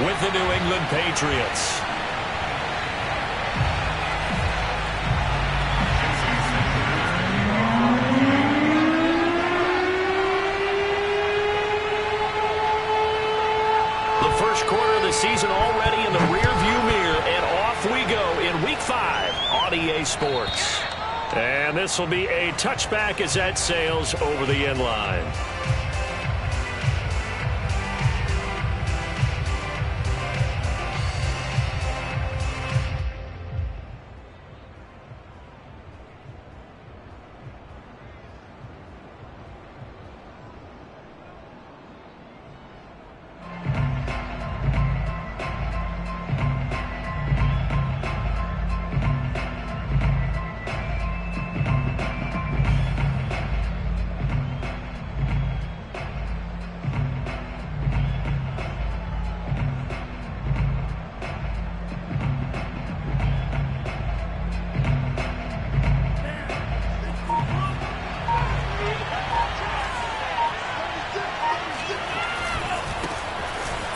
with the New England Patriots. The first quarter of the season already in the rearview mirror, and off we go in Week 5 on EA Sports. And this will be a touchback as that sails over the end line.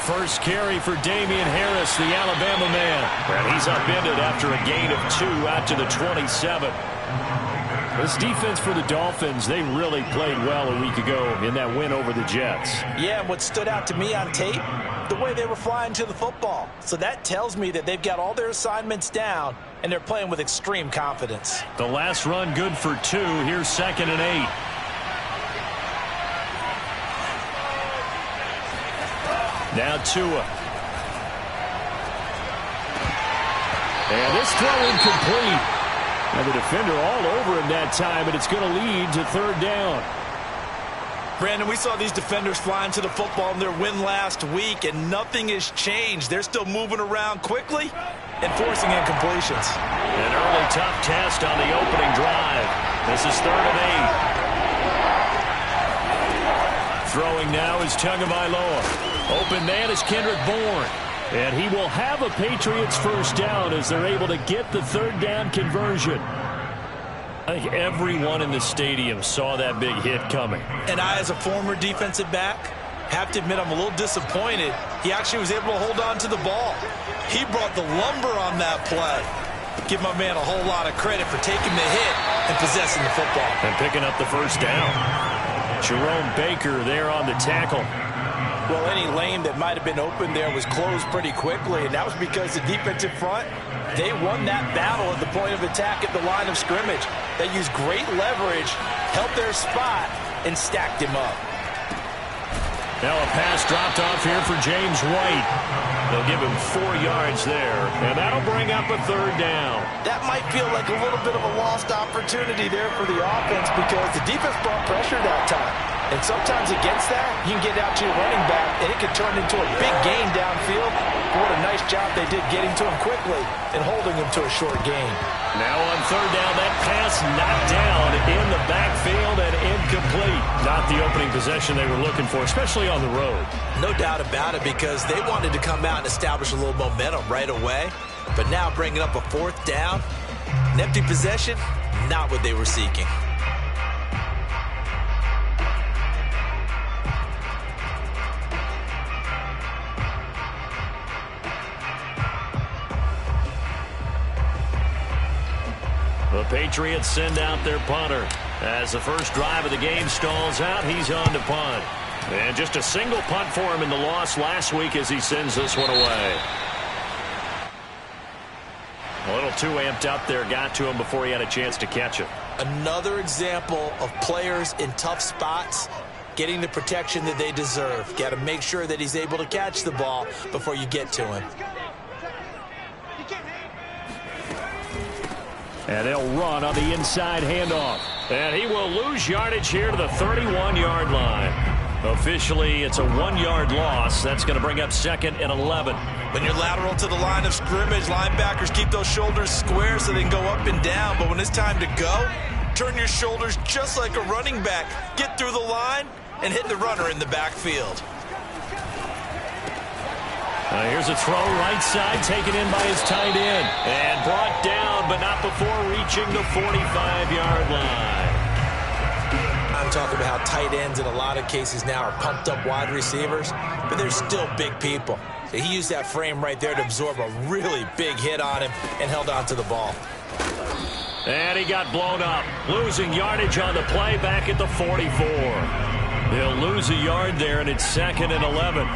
First carry for Damian Harris, the Alabama man. And he's upended after a gain of 2 out to the 27. This defense for the Dolphins, they really played well a week ago in that win over the Jets. Yeah, and what stood out to me on tape, the way they were flying to the football. So that tells me that they've got all their assignments down, and they're playing with extreme confidence. The last run good for 2. Here's 2nd and 8. Now Tua. And this throw incomplete. And the defender all over him that time, and it's going to lead to 3rd down. Brandon, we saw these defenders flying to the football in their win last week, and nothing has changed. They're still moving around quickly and forcing incompletions. An early tough test on the opening drive. This is 3rd and 8. Throwing now is Tagovailoa. Open man is Kendrick Bourne. And he will have a Patriots first down as they're able to get the 3rd down conversion. I think everyone in the stadium saw that big hit coming. And I, as a former defensive back, have to admit I'm a little disappointed. He actually was able to hold on to the ball. He brought the lumber on that play. Give my man a whole lot of credit for taking the hit and possessing the football. And picking up the first down. Jerome Baker there on the tackle. Well, any lane that might have been open there was closed pretty quickly, and that was because the defensive front, they won that battle at the point of attack at the line of scrimmage. They used great leverage, held their spot, and stacked him up. Now a pass dropped off here for James White. They'll give him 4 yards there, and that'll bring up a 3rd down. That might feel like a little bit of a lost opportunity there for the offense because the defense brought pressure that time. And sometimes against that, you can get out to your running back, and it can turn into a big gain downfield. But what a nice job they did getting to him quickly and holding him to a short gain. Now on 3rd down, that pass knocked down in the backfield and incomplete. Not the opening possession they were looking for, especially on the road. No doubt about it, because they wanted to come out and establish a little momentum right away. But now bringing up a 4th down, an empty possession, not what they were seeking. The Patriots send out their punter. As the first drive of the game stalls out, he's on to punt. And just a single punt for him in the loss last week as he sends this one away. A little too amped up there, got to him before he had a chance to catch it. Another example of players in tough spots getting the protection that they deserve. Got to make sure that he's able to catch the ball before you get to him. And they'll run on the inside handoff. And he will lose yardage here to the 31-yard line. Officially, it's a 1-yard loss. That's going to bring up 2nd and 11. When you're lateral to the line of scrimmage, linebackers keep those shoulders square so they can go up and down. But when it's time to go, turn your shoulders just like a running back. Get through the line and hit the runner in the backfield. Here's a throw right side, taken in by his tight end. And brought down, but not before reaching the 45-yard line. I'm talking about how tight ends in a lot of cases now are pumped up wide receivers, but they're still big people. He used that frame right there to absorb a really big hit on him and held on to the ball. And he got blown up, losing yardage on the play back at the 44. They'll lose a yard there, and it's 2nd and 11.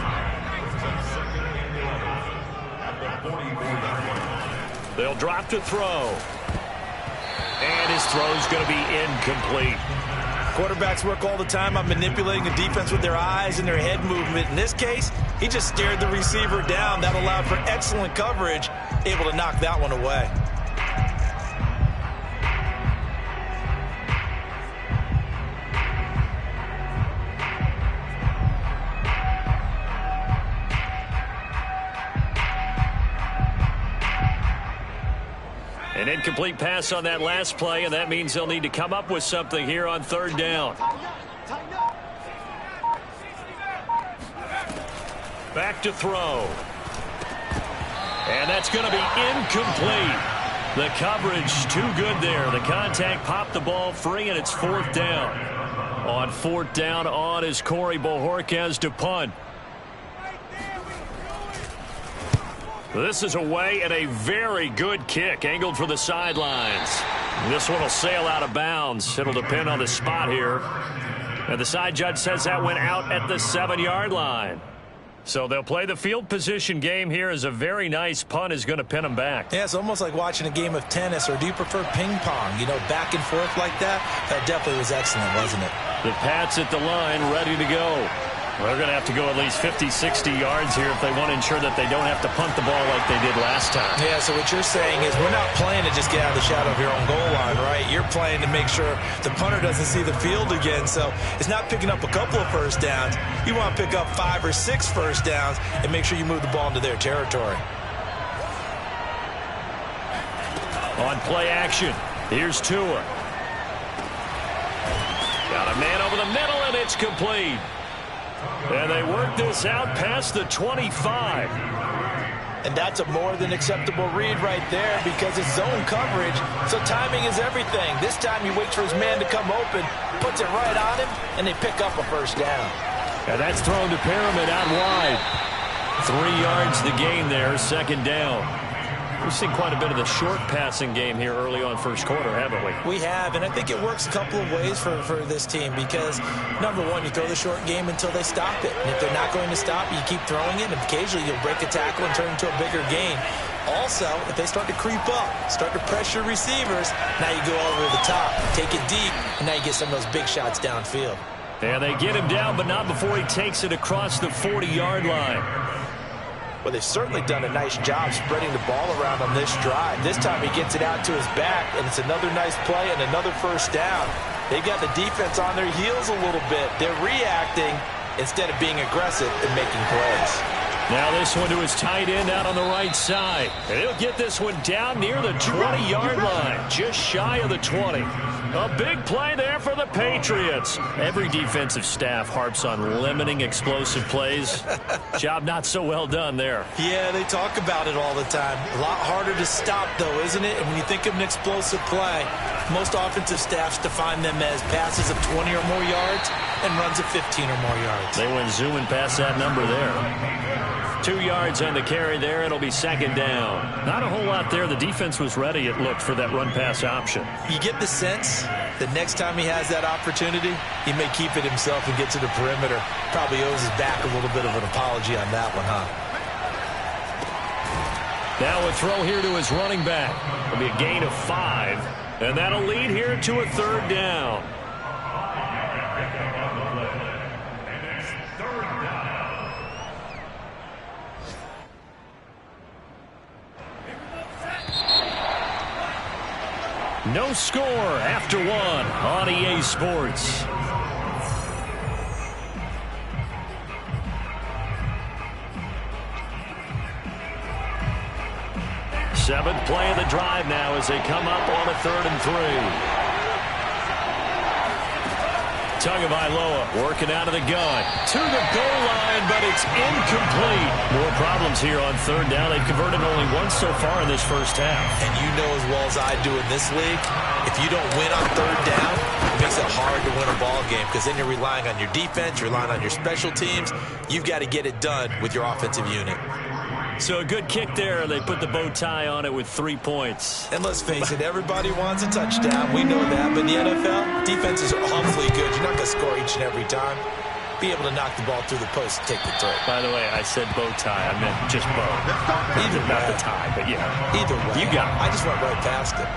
They'll drop to throw. And his throw's going to be incomplete. Quarterbacks work all the time on manipulating the defense with their eyes and their head movement. In this case, he just stared the receiver down. That allowed for excellent coverage, able to knock that one away. An incomplete pass on that last play, and that means they'll need to come up with something here on 3rd down. Back to throw. And that's going to be incomplete. The coverage too good there. The contact popped the ball free, and it's 4th down. On 4th down on is Corey Bojorquez to punt. This is away and a very good kick, angled for the sidelines. This one will sail out of bounds. It'll depend on the spot here. And the side judge says that went out at the 7-yard line. So they'll play the field position game here as a very nice punt is going to pin them back. Yeah, it's almost like watching a game of tennis, or do you prefer ping pong? You know, back and forth like that? That definitely was excellent, wasn't it? The Pats at the line, ready to go. They're going to have to go at least 50, 60 yards here if they want to ensure that they don't have to punt the ball like they did last time. Yeah, so what you're saying is we're not playing to just get out of the shadow of your own goal line, right? You're playing to make sure the punter doesn't see the field again. So it's not picking up a couple of first downs. You want to pick up 5 or 6 first downs and make sure you move the ball into their territory. On play action, here's Tua. Got a man over the middle, and it's complete. And they work this out past the 25. And that's a more than acceptable read right there because it's zone coverage, so timing is everything. This time he waits for his man to come open, puts it right on him, and they pick up a first down. And that's thrown to Pyramid out wide. 3 yards the gain there, 2nd down. We've seen quite a bit of the short passing game here early on first quarter, haven't we? We have, and I think it works a couple of ways for this team because, number one, you throw the short game until they stop it. And if they're not going to stop, you keep throwing it, and occasionally you'll break a tackle and turn into a bigger gain. Also, if they start to creep up, start to pressure receivers, now you go over the top, take it deep, and now you get some of those big shots downfield. And they get him down, but not before he takes it across the 40-yard line. Well, they've certainly done a nice job spreading the ball around on this drive. This time he gets it out to his back, and it's another nice play and another first down. They've got the defense on their heels a little bit. They're reacting instead of being aggressive and making plays. Now this one to his tight end out on the right side. And he'll get this one down near the 20-yard line, just shy of the 20. A big play there for the Patriots. Every defensive staff harps on limiting explosive plays. Job not so well done there. Yeah, they talk about it all the time. A lot harder to stop, though, isn't it? And when you think of an explosive play, most offensive staffs define them as passes of 20 or more yards and runs of 15 or more yards. They went zooming past that number there. 2 yards on the carry there. It'll be 2nd down. Not a whole lot there. The defense was ready, it looked, for that run-pass option. You get the sense that next time he has that opportunity, he may keep it himself and get to the perimeter. Probably owes his back a little bit of an apology on that one, huh? Now a throw here to his running back. It'll be a gain of 5, and that'll lead here to a 3rd down. No score after 1 on EA Sports. Seventh play of the drive now as they come up on a 3rd and 3. Tagovailoa working out of the gun to the goal line, but it's incomplete. More problems here on 3rd down. They've converted only once so far in this first half. And you know as well as I do in this league, if you don't win on 3rd down, it makes it hard to win a ball game because then you're relying on your defense, you're relying on your special teams. You've got to get it done with your offensive unit. So a good kick there. They put the bow tie on it with 3 points. And let's face it, everybody wants a touchdown. We know that. But in the NFL, defenses are awfully good. You're not going to score each and every time. Be able to knock the ball through the post and take the throw. By the way, I said bow tie. I meant just bow. Not the tie, but yeah. Either way. You got it. I just went right past it.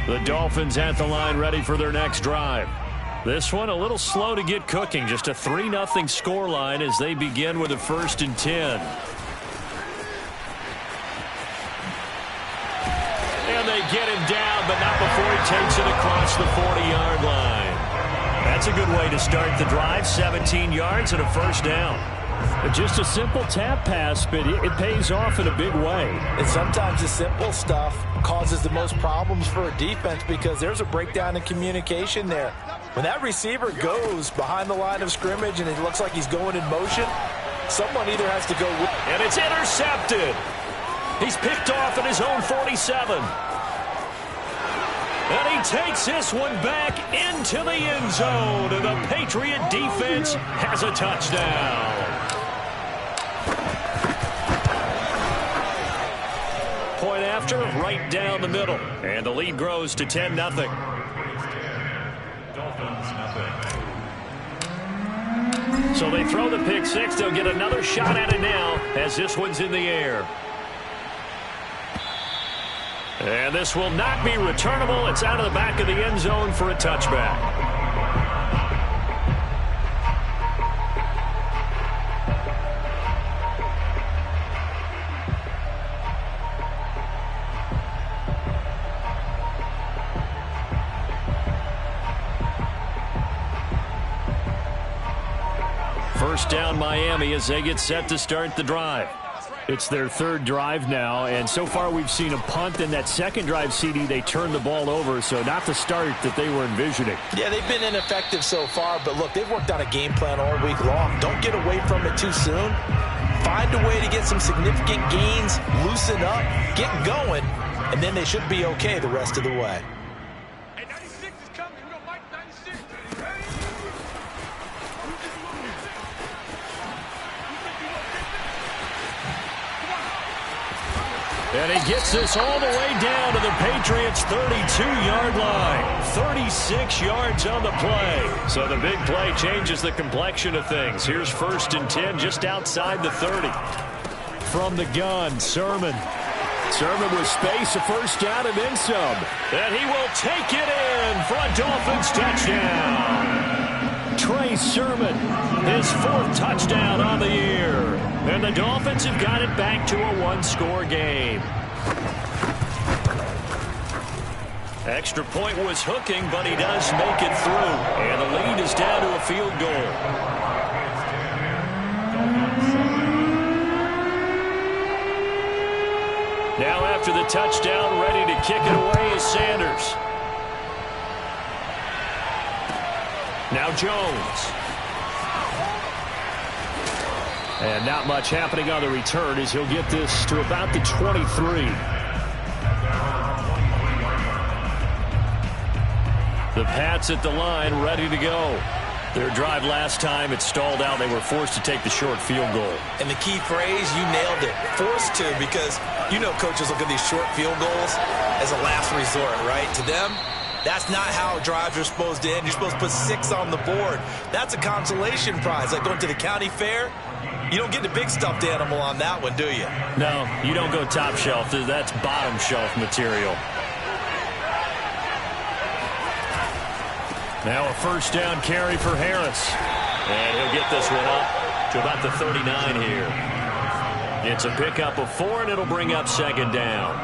The Dolphins at the line ready for their next drive. This one a little slow to get cooking. Just a 3-0 scoreline as they begin with a 1st and 10. And they get him down, but not before he takes it across the 40-yard line. That's a good way to start the drive. 17 yards and a 1st down. Just a simple tap pass, but it pays off in a big way. And sometimes the simple stuff causes the most problems for a defense because there's a breakdown in communication there. When that receiver goes behind the line of scrimmage and it looks like he's going in motion, someone either has to go with. And it's intercepted. He's picked off at his own 47. And he takes this one back into the end zone. And the Patriot defense has a touchdown. Point after, right down the middle. And the lead grows to 10-0. So they throw the pick six. They'll get another shot at it now as this one's in the air. And this will not be returnable. It's out of the back of the end zone for a touchback. First down Miami as they get set to start the drive. It's their 3rd drive now, and so far we've seen a punt. In that 2nd drive, CD, they turned the ball over, so not the start that they were envisioning. Yeah, they've been ineffective so far, but look, they've worked on a game plan all week long. Don't get away from it too soon. Find a way to get some significant gains, loosen up, get going, and then they should be okay the rest of the way. And he gets this all the way down to the Patriots' 32-yard line. 36 yards on the play. So the big play changes the complexion of things. Here's 1st and 10 just outside the 30. From the gun, Sermon. Sermon with space, a 1st down and then some. And he will take it in for a Dolphins touchdown. Trey Sermon, his 4th touchdown on the year. And the Dolphins have got it back to a 1-score game. Extra point was hooking, but he does make it through. And the lead is down to a field goal. Now after the touchdown, ready to kick it away is Sanders. Now Jones. And not much happening on the return as he'll get this to about the 23. The Pats at the line ready to go. Their drive last time, it stalled out. They were forced to take the short field goal. And the key phrase, you nailed it. Forced to, because you know coaches look at these short field goals as a last resort, right? To them, that's not how drives are supposed to end. You're supposed to put 6 on the board. That's a consolation prize, like going to the county fair. You don't get the big stuffed animal on that one, do you? No, you don't go top shelf. That's bottom shelf material. Now a 1st down carry for Harris. And he'll get this one up to about the 39 here. It's a pickup of 4, and it'll bring up 2nd down.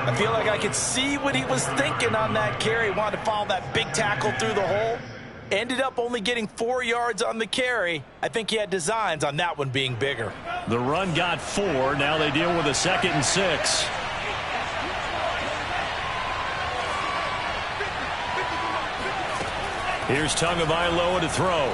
I feel like I could see what he was thinking on that carry. Wanted to follow that big tackle through the hole. Ended up only getting 4 yards on the carry. I think he had designs on that one being bigger. The run got 4. Now they deal with a 2nd and 6. Here's Tagovailoa to throw.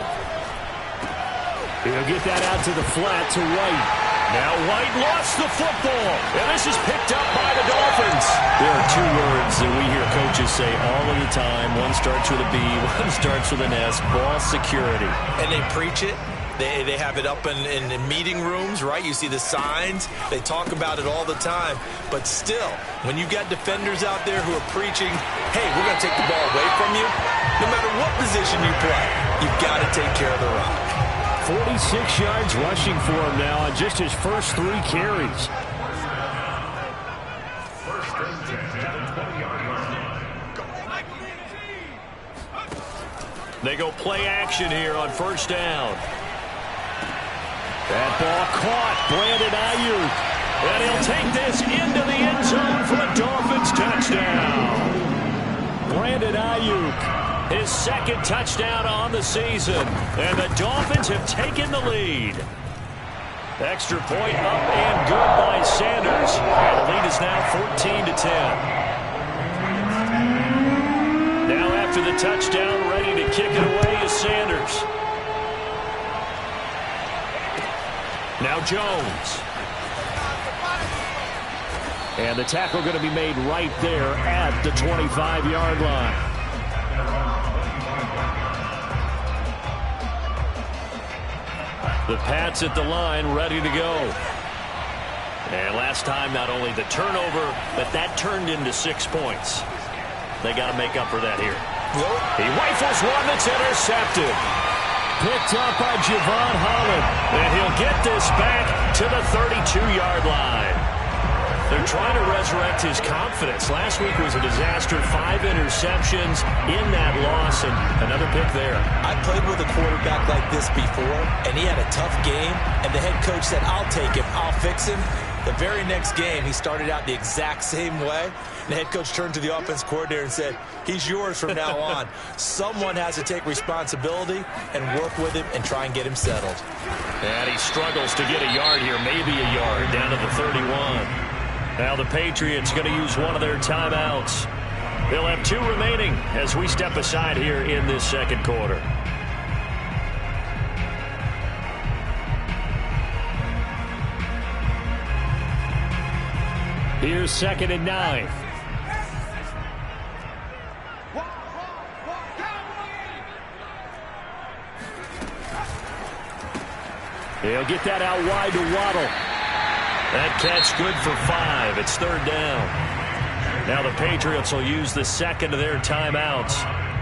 He'll get that out to the flat to White. Now White lost the football, and this is picked up by the Dolphins. There are two words that we hear coaches say all of the time. One starts with a B, one starts with an S, ball security. And they preach it. They have it up in meeting rooms, right? You see the signs. They talk about it all the time. But still, when you got defenders out there who are preaching, hey, we're going to take the ball away from you, no matter what position you play, you've got to take care of the rock. 46 yards rushing for him now on just his first 3 carries. They go play action here on first down. That ball caught. Brandon Ayuk. And he'll take this into the end zone for a Dolphins touchdown. Brandon Ayuk, his second touchdown on the season. And the Dolphins have taken the lead. Extra point up and good by Sanders. And the lead is now 14-10. Now after the touchdown, ready to kick it away is Sanders. Now Jones. And the tackle going to be made right there at the 25-yard line. The Pats at the line, ready to go. And last time, not only the turnover, but that turned into 6 points. They got to make up for that here. He rifles one that's intercepted. Picked up by Javon Holland. And he'll get this back to the 32-yard line. They're trying to resurrect his confidence. Last week was a disaster. 5 interceptions in that loss, and another pick there. I played with a quarterback like this before, and he had a tough game, and the head coach said, I'll take him, I'll fix him. The very next game, he started out the exact same way. And the head coach turned to the offense coordinator and said, he's yours from now on. Someone has to take responsibility and work with him and try and get him settled. And he struggles to get a yard here, maybe a yard, down to the 31. Now the Patriots going to use one of their timeouts. They'll have 2 remaining as we step aside here in this second quarter. Here's 2nd and 9. They'll get that out wide to Waddle. That catch good for 5. It's 3rd down. Now the Patriots will use the second of their timeouts.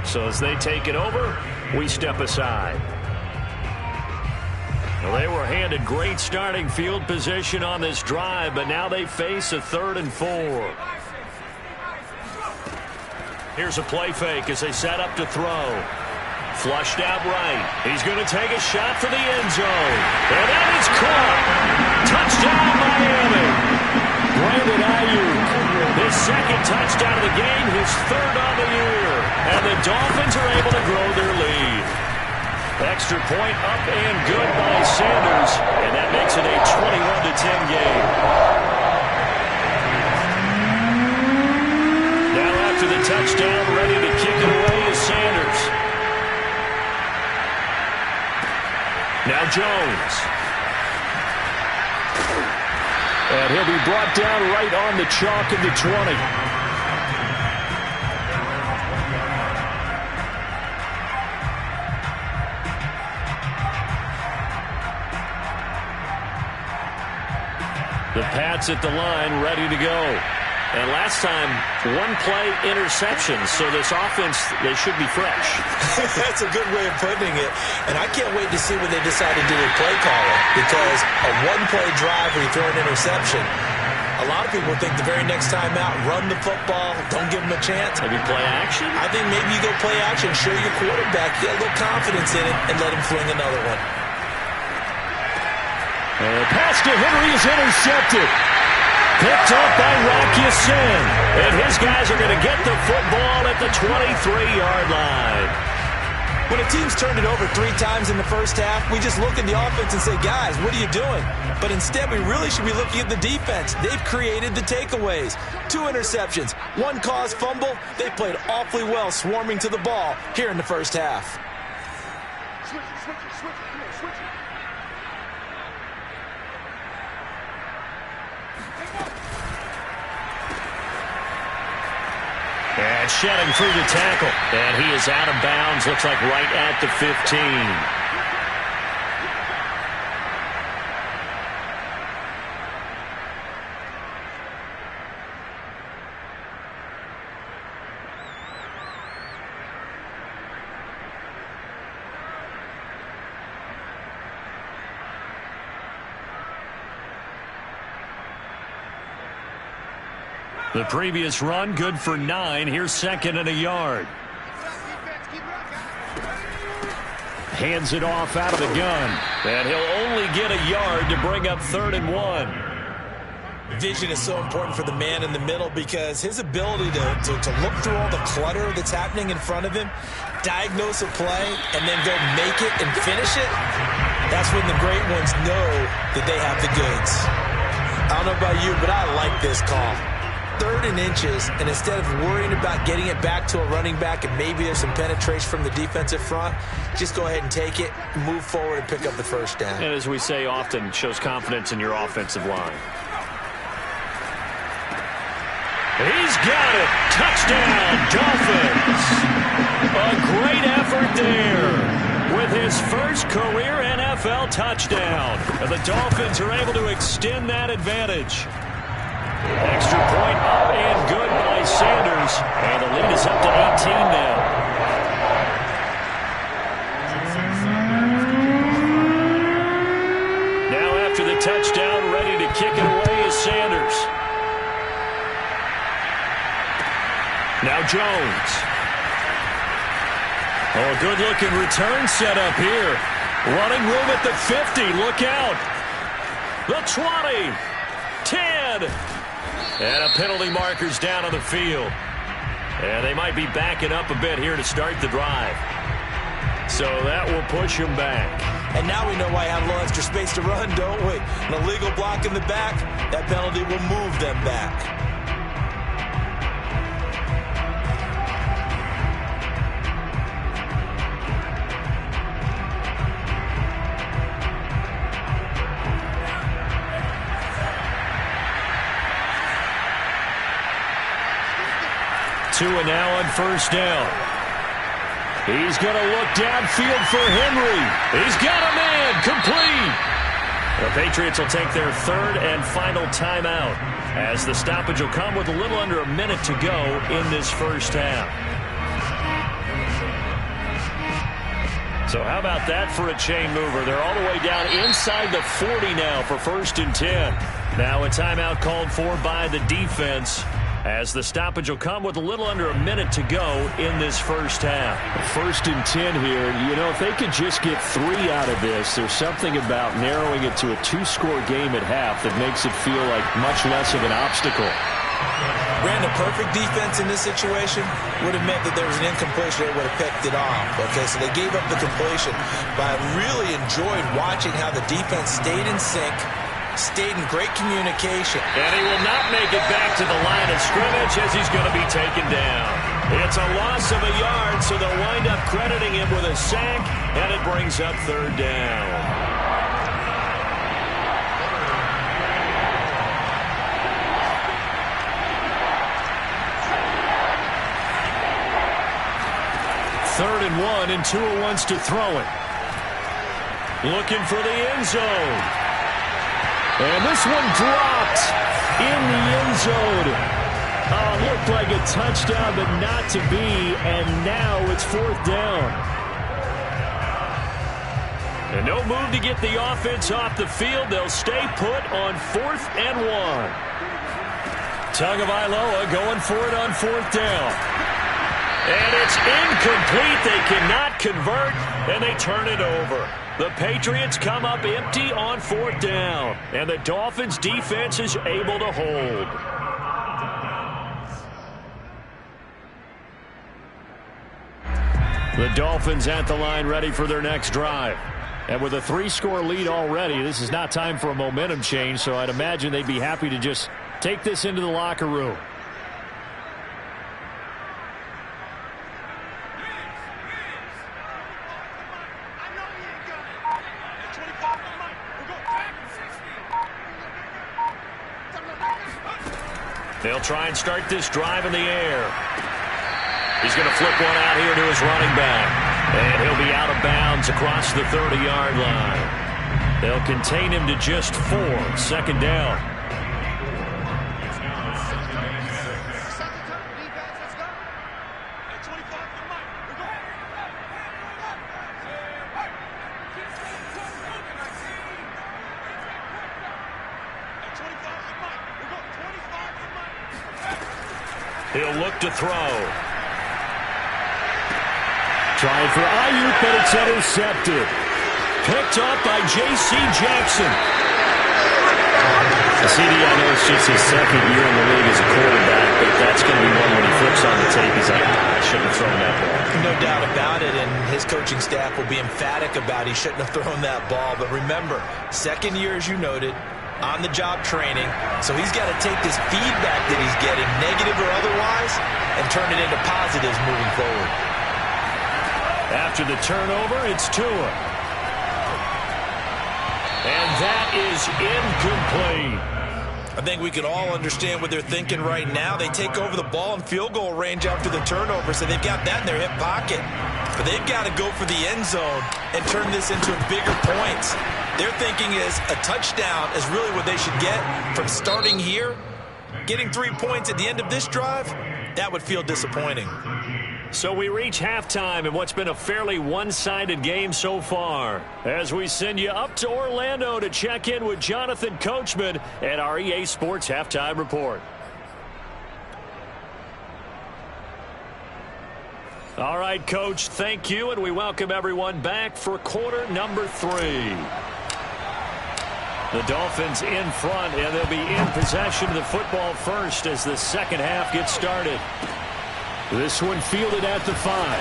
So as they take it over, we step aside. Well, they were handed great starting field position on this drive, but now they face a 3rd and 4. Here's a play fake as they set up to throw. Flushed out right. He's going to take a shot for the end zone. And that is caught. Touchdown, Miami. Brandon Ayuk, his second touchdown of the game, his 3rd on the year. And the Dolphins are able to grow their lead. Extra point up and good by Sanders. And that makes it a 21-10 game. Now after the touchdown, ready to kick it away is Sanders. Now Jones. And he'll be brought down right on the chalk of the 20. The Pats at the line, ready to go. And last time, 1-play interception, so this offense, they should be fresh. That's a good way of putting it. And I can't wait to see what they decide to do with play calling, because a 1-play drive where you throw an interception, a lot of people think the very next time out, run the football, don't give them a chance. Maybe play action? I think maybe you go play action, show your quarterback, get a little confidence in it, and let him fling another one. Pass to Henry is intercepted. Picked up by Rocky Sin. And his guys are going to get the football at the 23-yard line. When a team's turned it over 3 times in the first half, we just look at the offense and say, guys, what are you doing? But instead, we really should be looking at the defense. They've created the takeaways. 2 interceptions, 1 caused fumble. They played awfully well swarming to the ball here in the first half. And shedding through the tackle. And he is out of bounds. Looks like right at the 15. The previous run, good for 9. Here's 2nd and a yard. Hands it off out of the gun. And he'll only get a yard to bring up 3rd and 1. Vision is so important for the man in the middle because his ability to look through all the clutter that's happening in front of him, diagnose a play, and then go make it and finish it, that's when the great ones know that they have the goods. I don't know about you, but I like this call. 3rd and inches, and instead of worrying about getting it back to a running back and maybe there's some penetration from the defensive front, just go ahead and take it, move forward, and pick up the 1st down. And as we say often, shows confidence in your offensive line. He's got it. Touchdown, Dolphins. A great effort there with his first career NFL touchdown. And the Dolphins are able to extend that advantage. Extra point up and good by Sanders. And the lead is up to 18 now. Now after the touchdown, ready to kick it away is Sanders. Now Jones. Oh, a good-looking return set up here. Running room at the 50. Look out. The 20. 10. And a penalty marker's down on the field. And they might be backing up a bit here to start the drive. So that will push them back. And now we know why I have a little extra space to run, don't we? An illegal block in the back, that penalty will move them back. And now on 1st down. He's going to look downfield for Henry. He's got a man complete. The Patriots will take their 3rd and final timeout as the stoppage will come with a little under a minute to go in this first half. So how about that for a chain mover? They're all the way down inside the 40 now for 1st and 10. Now a timeout called for by the defense, as the stoppage will come with a little under a minute to go in this first half. 1st and 10 here. You know, if they could just get 3 out of this, there's something about narrowing it to a 2-score game at half that makes it feel like much less of an obstacle. Ran a perfect defense in this situation would have meant that there was an incompletion that would have picked it off. Okay, so they gave up the completion. But I really enjoyed watching how the defense stayed in sync, stayed in great communication. And he will not make it back to the line of scrimmage as he's going to be taken down. It's a loss of a yard, so they'll wind up crediting him with a sack, and it brings up 3rd down. Third and 1, and Tua wants to throw it. Looking for the end zone. And this one dropped in the end zone. Looked like a touchdown, but not to be. And now it's 4th down. And no move to get the offense off the field. They'll stay put on 4th and 1. Tagovailoa going for it on 4th down. And it's incomplete. They cannot convert, and they turn it over. The Patriots come up empty on 4th down, and the Dolphins' defense is able to hold. The Dolphins at the line ready for their next drive. And with a 3-score lead already, this is not time for a momentum change, so I'd imagine they'd be happy to just take this into the locker room. They'll try and start this drive in the air. He's going to flip one out here to his running back. And he'll be out of bounds across the 30-yard line. They'll contain him to just 4. Second down. He'll look to throw. Trying for Ayuk, but it's intercepted. Picked up by J.C. Jackson. CD, I know it's just his second year in the league as a quarterback, but that's going to be one when he flips on the tape. He's like, I shouldn't have thrown that ball. No doubt about it, and his coaching staff will be emphatic about he shouldn't have thrown that ball. But remember, second year, as you noted, on-the-job training, so he's got to take this feedback that he's getting, negative or otherwise, and turn it into positives moving forward. After the turnover, it's Tua. And that is incomplete. I think we can all understand what they're thinking right now. They take over the ball in field goal range after the turnover, so they've got that in their hip pocket. But they've got to go for the end zone and turn this into bigger points. Their thinking is a touchdown is really what they should get from starting here. Getting 3 points at the end of this drive, that would feel disappointing. So we reach halftime in what's been a fairly one-sided game so far. As we send you up to Orlando to check in with Jonathan Coachman at our EA Sports Halftime Report. All right, Coach, thank you, and we welcome everyone back for quarter number 3. The Dolphins in front, and they'll be in possession of the football first as the second half gets started. This one fielded at the 5.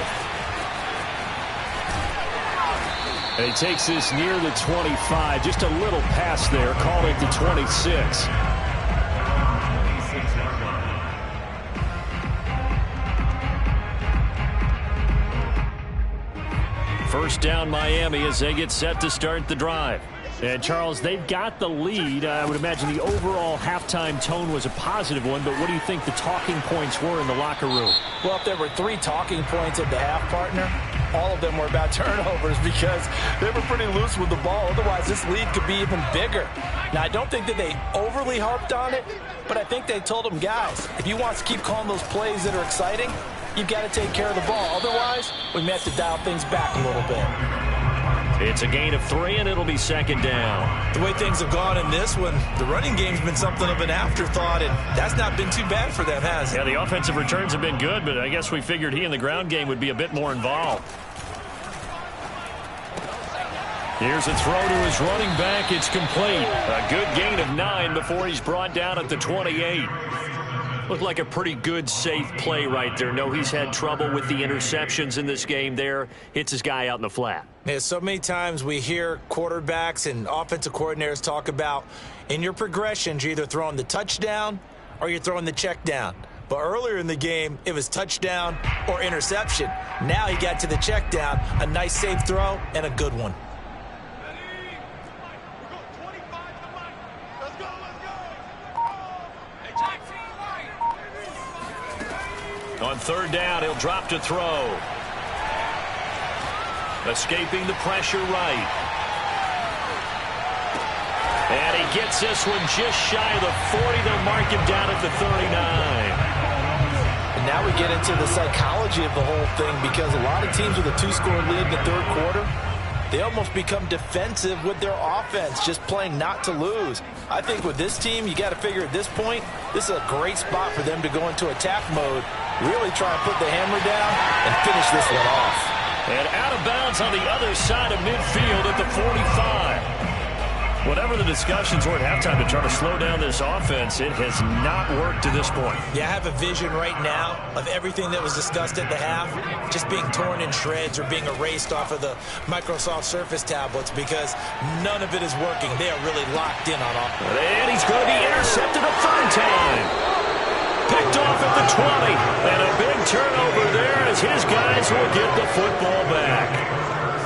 And he takes this near the 25. Just a little pass there. Called it the 26. First down Miami as they get set to start the drive. And, Charles, they've got the lead. I would imagine the overall halftime tone was a positive one, but what do you think the talking points were in the locker room? Well, if there were 3 talking points at the half, partner, all of them were about turnovers because they were pretty loose with the ball. Otherwise, this lead could be even bigger. Now, I don't think that they overly harped on it, but I think they told them, guys, if you want to keep calling those plays that are exciting, you've got to take care of the ball. Otherwise, we may have to dial things back a little bit. It's a gain of 3, and it'll be second down. The way things have gone in this one, the running game's been something of an afterthought, and that's not been too bad for them, has it? Yeah, the offensive returns have been good, but I guess we figured he in the ground game would be a bit more involved. Here's a throw to his running back. It's complete. A good gain of 9 before he's brought down at the 28. Looked like a pretty good, safe play right there. No, he's had trouble with the interceptions in this game there. Hits his guy out in the flat. Yeah, so many times we hear quarterbacks and offensive coordinators talk about in your progressions, you're either throwing the touchdown or you're throwing the check down. But earlier in the game, it was touchdown or interception. Now he got to the check down, a nice safe throw, and a good one. On third down, he'll drop to throw. Escaping the pressure right. And he gets this one just shy of the 40. They'll mark him down at the 39. And now we get into the psychology of the whole thing because a lot of teams with a 2-score lead in the third quarter, they almost become defensive with their offense, just playing not to lose. I think with this team, you got to figure at this point, this is a great spot for them to go into attack mode, really try and put the hammer down and finish this one off. And out of bounds on the other side of midfield at the 45. Whatever the discussions were at halftime to try to slow down this offense, it has not worked to this point. Yeah, I have a vision right now of everything that was discussed at the half just being torn in shreds or being erased off of the Microsoft Surface tablets because none of it is working. They are really locked in on offense. And he's going to be intercepted a third time. Picked off at the 20. And a big turnover there as his guys will get the football back.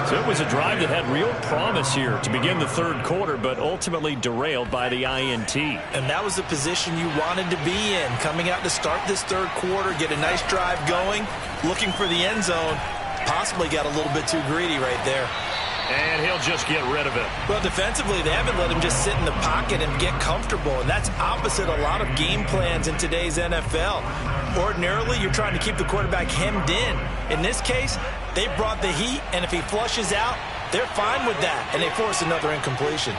So it was a drive that had real promise here to begin the third quarter, but ultimately derailed by the INT. And that was the position you wanted to be in, coming out to start this third quarter, get a nice drive going, looking for the end zone. Possibly got a little bit too greedy right there. And he'll just get rid of it. Well, defensively, they haven't let him just sit in the pocket and get comfortable, and that's opposite a lot of game plans in today's NFL. Ordinarily, you're trying to keep the quarterback hemmed in. In this case, they brought the heat, and if he flushes out, they're fine with that, and they force another incompletion.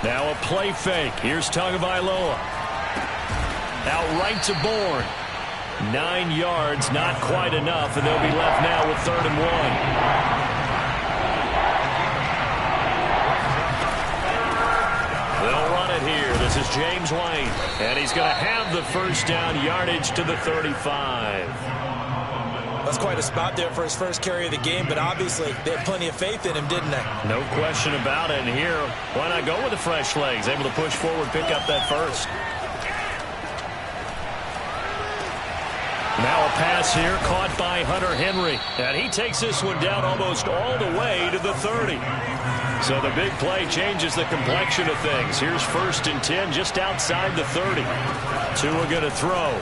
Now a play fake. Here's Tagovailoa. Out right to Bourne. 9 yards, not quite enough, and they'll be left now with 3rd and 1. They'll run it here. This is James White, and he's going to have the first down, yardage to the 35. That's quite a spot there for his first carry of the game, but obviously they had plenty of faith in him, didn't they? No question about it. And here, why not go with the fresh legs? Able to push forward, pick up that first. Now a pass here caught by Hunter Henry. And he takes this one down almost all the way to the 30. So the big play changes the complexion of things. Here's 1st and 10 just outside the 30. Tua going to throw.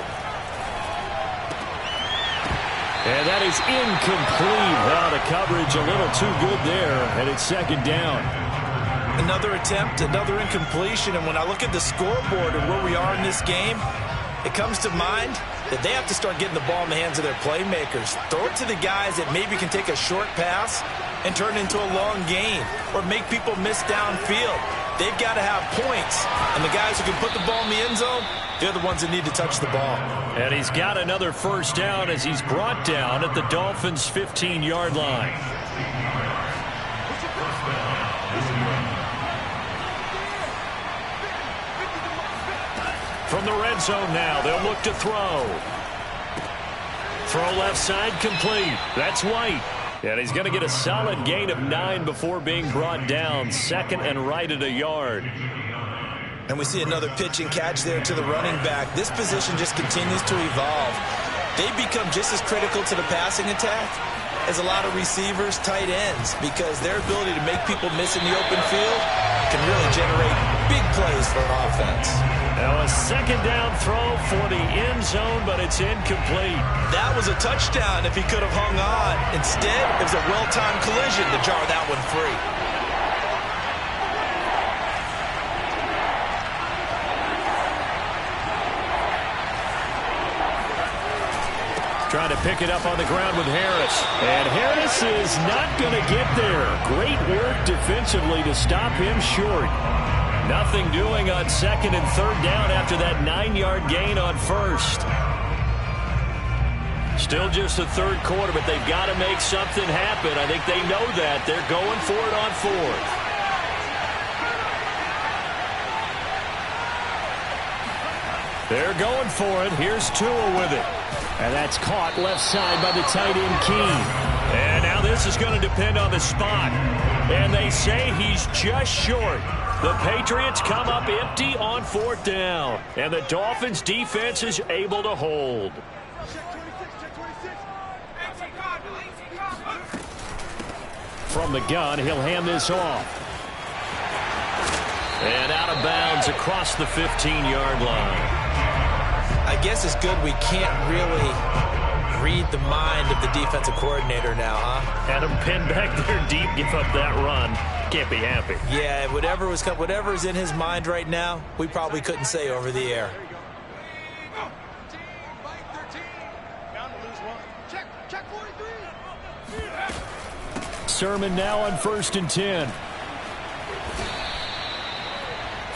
And that is incomplete. Well, the coverage a little too good there, and it's 2nd down. Another attempt, another incompletion, and when I look at the scoreboard and where we are in this game, it comes to mind that they have to start getting the ball in the hands of their playmakers. Throw it to the guys that maybe can take a short pass and turn it into a long gain or make people miss downfield. They've got to have points, and the guys who can put the ball in the end zone, they're the ones that need to touch the ball. And he's got another first down as he's brought down at the Dolphins' 15-yard line. From the red zone now, they'll look to throw. Throw left side complete. That's White. And he's going to get a solid gain of 9 before being brought down. 2nd and right at a yard. And we see another pitch and catch there to the running back. This position just continues to evolve. They become just as critical to the passing attack as a lot of receivers, tight ends, because their ability to make people miss in the open field can really generate big plays for an offense. Now a 2nd down throw for the end zone, but it's incomplete. That was a touchdown if he could have hung on. Instead, it was a well-timed collision to jar that one free. Trying to pick it up on the ground with Harris. And Harris is not going to get there. Great work defensively to stop him short. Nothing doing on 2nd and 3rd down after that 9-yard gain on 1st. Still just the 3rd quarter, but they've got to make something happen. I think they know that. They're going for it on 4th. They're going for it. Here's Tua with it. And that's caught left side by the tight end Keene. And now this is going to depend on the spot. And they say he's just short. The Patriots come up empty on 4th down. And the Dolphins defense is able to hold. From the gun, he'll hand this off. And out of bounds across the 15-yard line. I guess it's good we can't really read the mind of the defensive coordinator now, huh? Had him pinned back there deep, give up that run. Can't be happy. Yeah, whatever is in his mind right now, we probably couldn't say over the air. Sermon now on 1st and 10.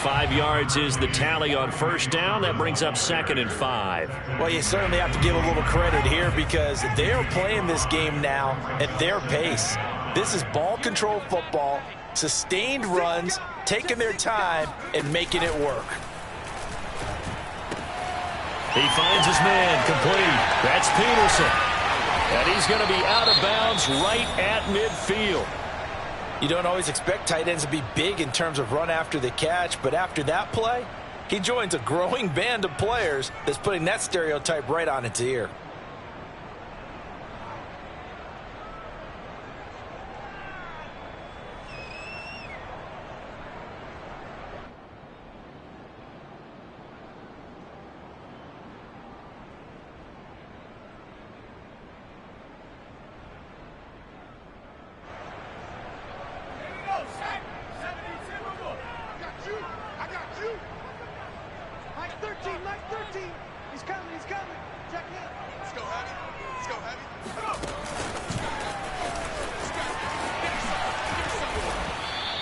5 yards is the tally on first down. That brings up 2nd and 5. Well, you certainly have to give a little credit here because they are playing this game now at their pace. This is ball control football, sustained runs, taking their time, and making it work. He finds his man complete. That's Peterson. And he's going to be out of bounds right at midfield. You don't always expect tight ends to be big in terms of run after the catch, but after that play, he joins a growing band of players that's putting that stereotype right on its ear.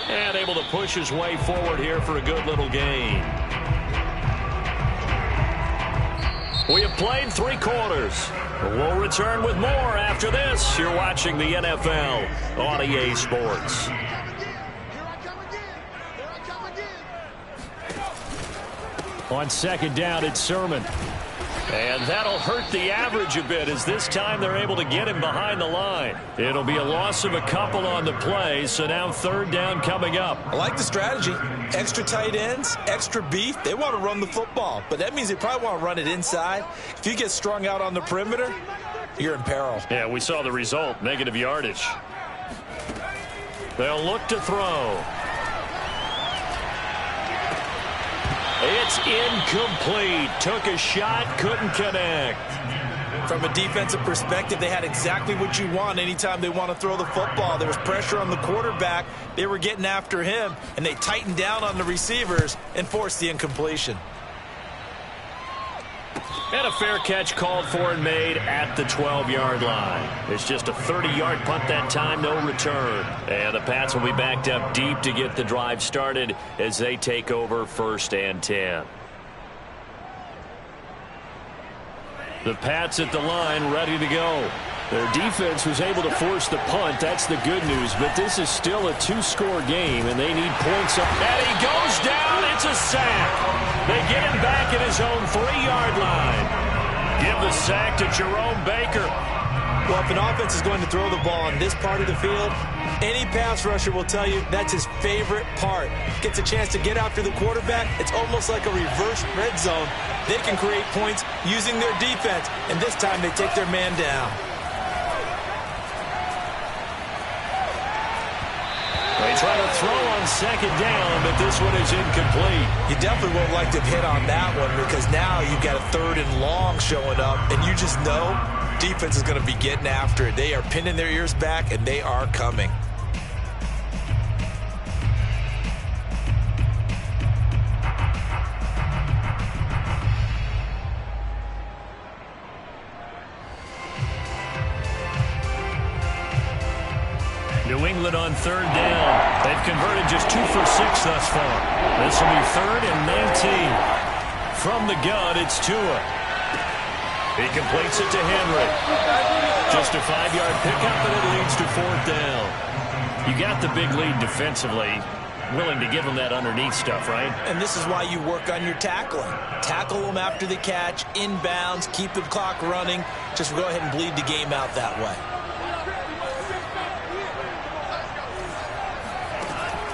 And able to push his way forward here for a good little gain. We have played 3 quarters. We'll return with more after this. You're watching the NFL on EA Sports. On 2nd down, it's Sermon. And that'll hurt the average a bit as this time they're able to get him behind the line. It'll be a loss of a couple on the play, so now 3rd down coming up. I like the strategy. Extra tight ends, extra beef. They want to run the football, but that means they probably want to run it inside. If you get strung out on the perimeter, you're in peril. Yeah, we saw the result, negative yardage. They'll look to throw. It's incomplete. Took a shot, couldn't connect. From a defensive perspective, they had exactly what you want anytime they want to throw the football. There was pressure on the quarterback. They were getting after him, and they tightened down on the receivers and forced the incompletion. And a fair catch called for and made at the 12-yard line. It's just a 30-yard punt that time, no return. And the Pats will be backed up deep to get the drive started as they take over 1st and 10. The Pats at the line ready to go. Their defense was able to force the punt. That's the good news. But this is still a 2-score game, and they need points up. And he goes down. It's a sack. They get him back at his own 3-yard line. Give the sack to Jerome Baker. Well, if an offense is going to throw the ball on this part of the field, any pass rusher will tell you that's his favorite part. Gets a chance to get after the quarterback. It's almost like a reverse red zone. They can create points using their defense, and this time they take their man down. They try to throw on 2nd down, but this one is incomplete. You definitely won't like to hit on that one because now you've got a 3rd and long showing up, and you just know defense is going to be getting after it. They are pinning their ears back, and they are coming. New England on 3rd down. They've converted just 2 for 6 thus far. This will be 3rd and 19. From the gun, it's Tua. He completes it to Henry. Just a 5-yard pickup, and it leads to 4th down. You got the big lead defensively. Willing to give them that underneath stuff, right? And this is why you work on your tackling. Tackle them after the catch, inbounds, keep the clock running. Just go ahead and bleed the game out that way.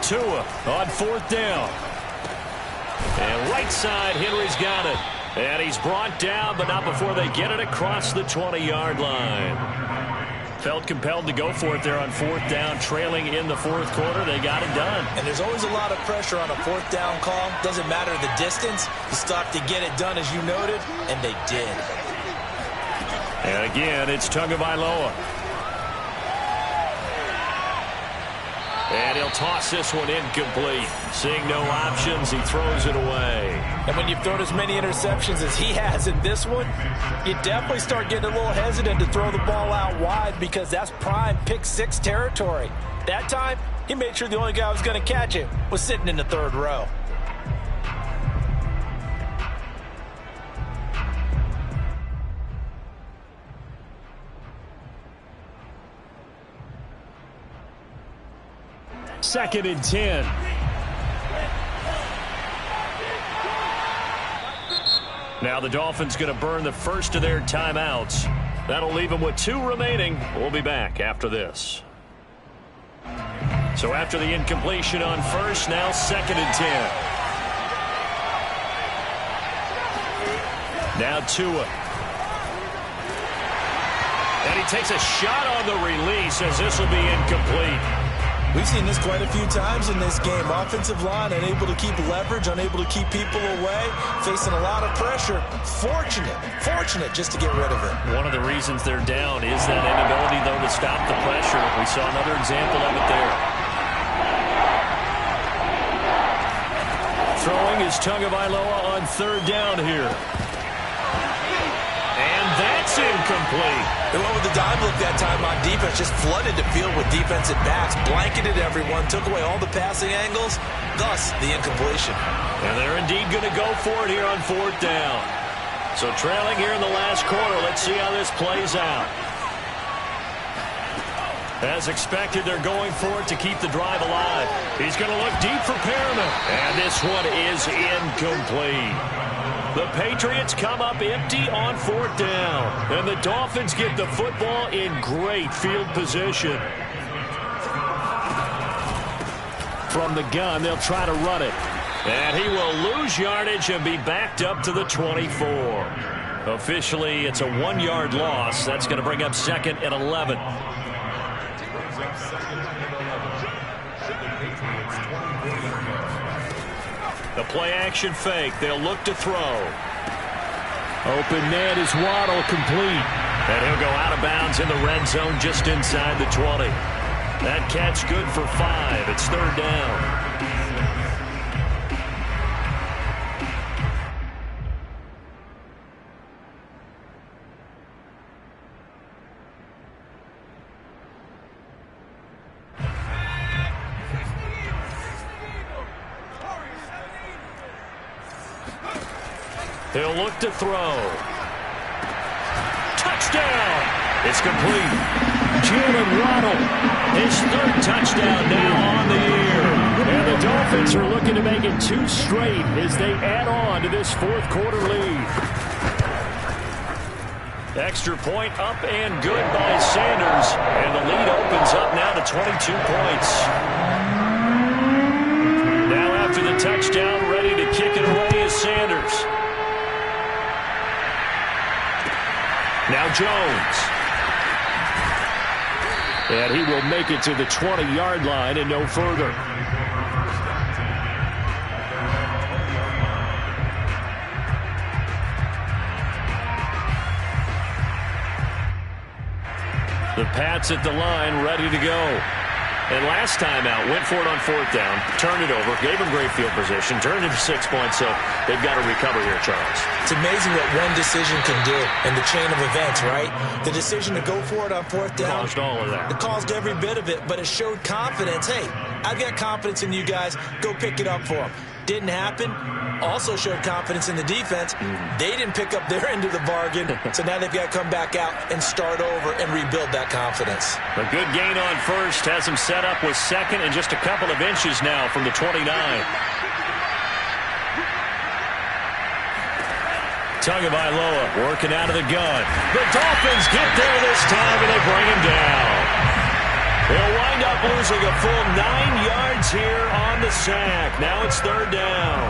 Tua on 4th down. And right side, Henry's got it. And he's brought down, but not before they get it across the 20-yard line. Felt compelled to go for it there on 4th down, trailing in the 4th quarter. They got it done. And there's always a lot of pressure on a 4th down call. Doesn't matter the distance. You stop to get it done, as you noted, and they did. And again, it's Tagovailoa. And he'll toss this one incomplete. Seeing no options, he throws it away. And when you've thrown as many interceptions as he has in this one, you definitely start getting a little hesitant to throw the ball out wide because that's prime pick-6 territory. That time, he made sure the only guy who was going to catch it was sitting in the 3rd row. 2nd and 10. Now the Dolphins going to burn the first of their timeouts. That'll leave them with 2 remaining. We'll be back after this. So after the incompletion on first, now 2nd and 10. Now Tua. And he takes a shot on the release as this will be incomplete. We've seen this quite a few times in this game. Offensive line unable to keep leverage, unable to keep people away, facing a lot of pressure. Fortunate just to get rid of it. One of the reasons they're down is that inability, though, to stop the pressure. We saw another example of it there. Throwing is Tagovailoa on 3rd down here. And that's incomplete. They went with the dime look that time on defense, just flooded the field with defensive backs, blanketed everyone, took away all the passing angles, thus the incompletion. And they're indeed going to go for it here on 4th down. So trailing here in the last quarter, let's see how this plays out. As expected, they're going for it to keep the drive alive. He's going to look deep for Perriman. And this one is incomplete. The Patriots come up empty on 4th down. And the Dolphins get the football in great field position. From the gun, they'll try to run it. And he will lose yardage and be backed up to the 24. Officially, it's a 1-yard loss. That's going to bring up 2nd and 11. The play-action fake. They'll look to throw. Open man is Waddle, complete. And he'll go out of bounds in the red zone just inside the 20. That catch good for 5. It's 3rd down. He'll look to throw. Touchdown! It's complete. Jalen Waddle, his 3rd touchdown now on the year. And the Dolphins are looking to make it 2 straight as they add on to this 4th quarter lead. Extra point up and good by Sanders. And the lead opens up now to 22 points. Now after the touchdown, ready to kick it away is Sanders. Now Jones. And he will make it to the 20-yard line and no further. The Pats at the line, ready to go. And last time out, went for it on 4th down, turned it over, gave them great field position, turned it to 6 points, so they've got to recover here, Charles. It's amazing what one decision can do in the chain of events, right? The decision to go for it on 4th down. Caused all of that. It caused every bit of it, but it showed confidence. Hey, I've got confidence in you guys. Go pick it up for them. Didn't happen. Also showed confidence in the defense. They didn't pick up their end of the bargain, so now they've got to come back out and start over and rebuild that confidence. A good gain on first has them set up with 2nd and just a couple of inches now from the 29. Tagovailoa working out of the gun. The Dolphins get there this time and they bring him down. They'll wind up losing a full 9 yards here on the sack. Now it's 3rd down.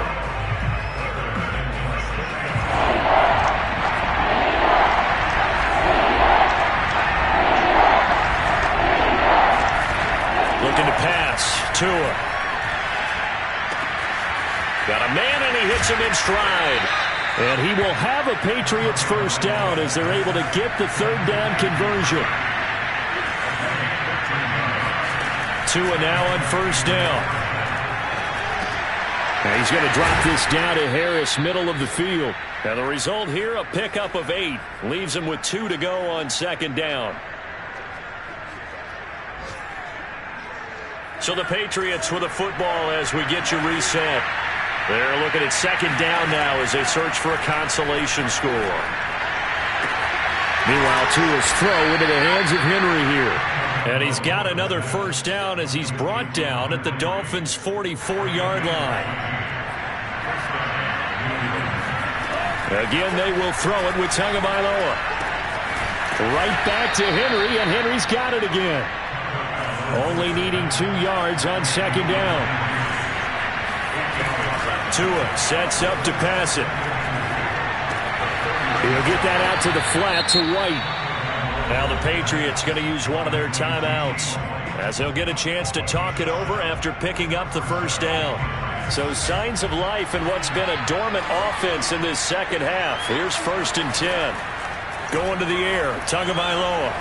Looking to pass. Tua. Got a man and he hits him in stride. And he will have a Patriots 1st down as they're able to get the 3rd down conversion. Tua now on 1st down. Now he's going to drop this down to Harris, middle of the field. Now the result here, a pickup of 8. Leaves him with 2 to go on 2nd down. So the Patriots with a football as we get you reset. They're looking at 2nd down now as they search for a consolation score. Meanwhile, Tua's throw into the hands of Henry here. And he's got another first down as he's brought down at the Dolphins' 44-yard line. Again, they will throw it with Tagovailoa. Right back to Henry, and Henry's got it again. Only needing 2 yards on second down. Tua sets up to pass it. He'll get that out to the flat to White. Now the Patriots going to use one of their timeouts as he'll get a chance to talk it over after picking up the first down. So signs of life in what's been a dormant offense in this second half. Here's 1st and 10. Going to the air, Tagovailoa.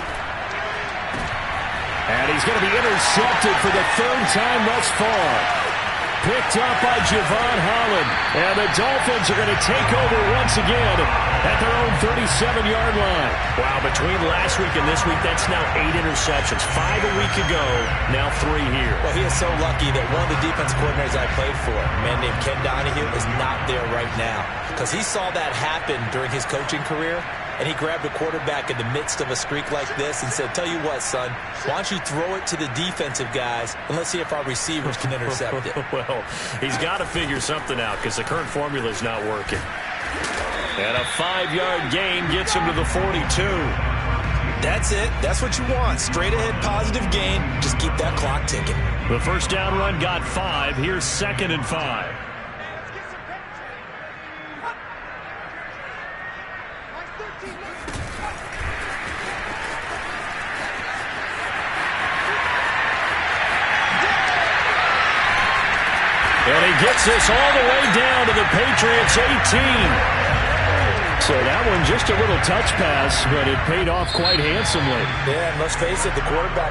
And he's going to be intercepted for the 3rd time thus far. Picked up by Javon Holland. And the Dolphins are going to take over once again at their own 37-yard line. Wow, between last week and this week, that's now 8 interceptions. 5 a week ago, now 3 here. Well, he is so lucky that one of the defense coordinators I played for, a man named Ken Donahue, is not there right now. Because he saw that happen during his coaching career, and he grabbed a quarterback in the midst of a streak like this and said, tell you what, son, why don't you throw it to the defensive guys, and let's see if our receivers can intercept it. Well, he's got to figure something out because the current formula is not working. And a 5-yard gain gets him to the 42. That's it. That's what you want. Straight ahead positive gain. Just keep that clock ticking. The first down run got 5. Here's 2nd and 5. And he gets this all the way down to the Patriots' 18. So that one just a little touch pass, but it paid off quite handsomely. Yeah, and let's face it, the quarterback